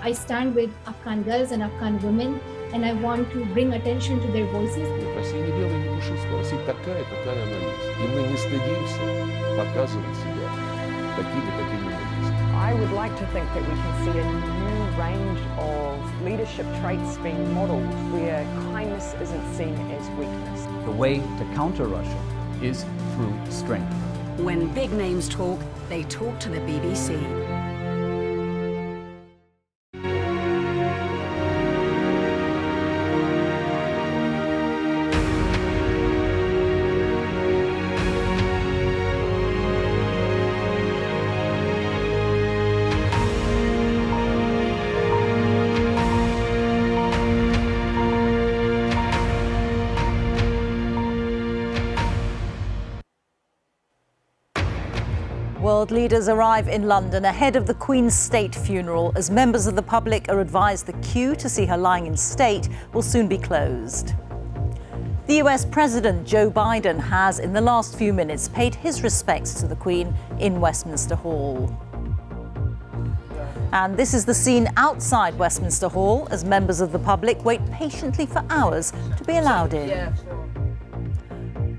I stand with Afghan girls and Afghan women, and I want to bring attention to their voices. Россия не белая, не пушистая. Россия такая, какая она есть. И мы не стыдимся показывать себя такими, какими мы есть. I would like to think that we can see a new range of leadership traits being modelled where kindness isn't seen as weakness. The way to counter Russia is through strength. When big names talk, they talk to the BBC. World leaders arrive in London ahead of the Queen's state funeral as members of the public are advised the queue to see her lying in state will soon be closed. The US President Joe Biden has, in the last few minutes, paid his respects to the Queen in Westminster Hall. And this is the scene outside Westminster Hall as members of the public wait patiently for hours to be allowed in.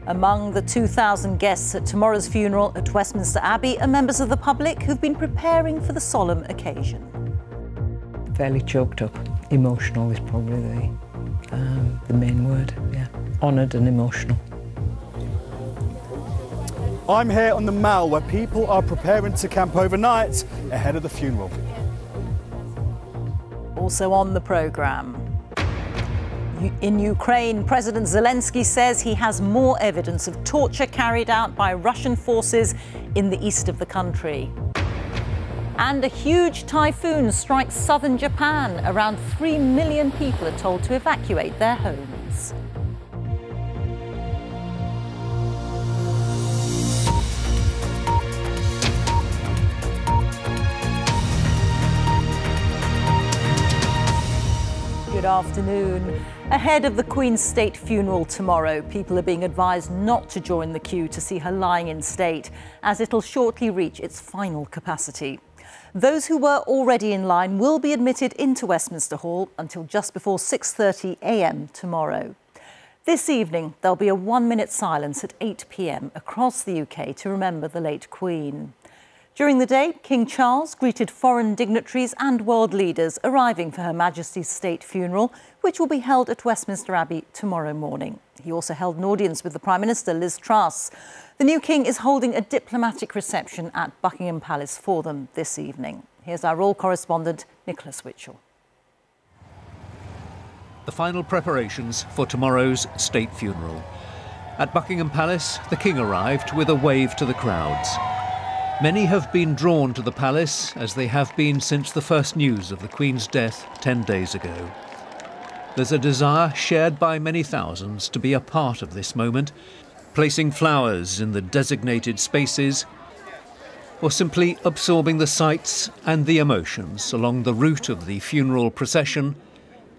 Among the 2,000 guests at tomorrow's funeral at Westminster Abbey are members of the public who've been preparing for the solemn occasion. Fairly choked up. Emotional is probably the main word, yeah. Honoured and emotional. I'm here on the Mall where people are preparing to camp overnight ahead of the funeral. Also on the programme. In Ukraine, President Zelensky says he has more evidence of torture carried out by Russian forces in the east of the country. And a huge typhoon strikes southern Japan. Around 3 million people are told to evacuate their homes. Good afternoon. Ahead of the Queen's state funeral tomorrow, people are being advised not to join the queue to see her lying in state, as it'll shortly reach its final capacity. Those who were already in line will be admitted into Westminster Hall until just before 6:30 a.m. tomorrow. This evening, there'll be a 1-minute silence at 8 p.m. across the UK to remember the late Queen. During the day, King Charles greeted foreign dignitaries and world leaders arriving for Her Majesty's state funeral, which will be held at Westminster Abbey tomorrow morning. He also held an audience with the Prime Minister, Liz Truss. The new King is holding a diplomatic reception at Buckingham Palace for them this evening. Here's our royal correspondent, Nicholas Witchell. The final preparations for tomorrow's state funeral. At Buckingham Palace, the King arrived with a wave to the crowds. Many have been drawn to the palace, as they have been since the first news of the Queen's death 10 days ago. There's a desire shared by many thousands to be a part of this moment, placing flowers in the designated spaces, or simply absorbing the sights and the emotions along the route of the funeral procession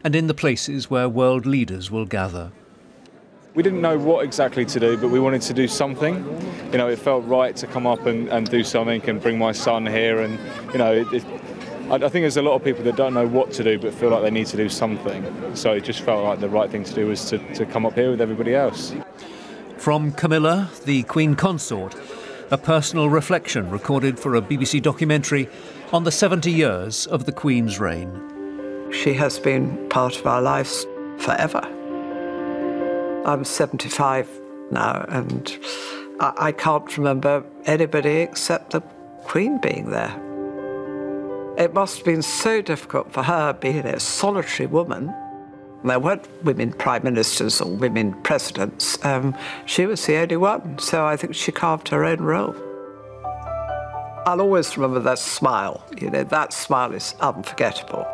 and in the places where world leaders will gather. We didn't know what exactly to do, but we wanted to do something. You know, it felt right to come up and do something and bring my son here. And, you know, I think there's a lot of people that don't know what to do but feel like they need to do something. So it just felt like the right thing to do was to come up here with everybody else. From Camilla, the Queen Consort, a personal reflection recorded for a BBC documentary on the 70 years of the Queen's reign. She has been part of our lives forever. I'm 75 now, and I can't remember anybody except the Queen being there. It must have been so difficult for her being a solitary woman. There weren't women prime ministers or women presidents. She was the only one, so I think she carved her own role. I'll always remember that smile. You know, that smile is unforgettable.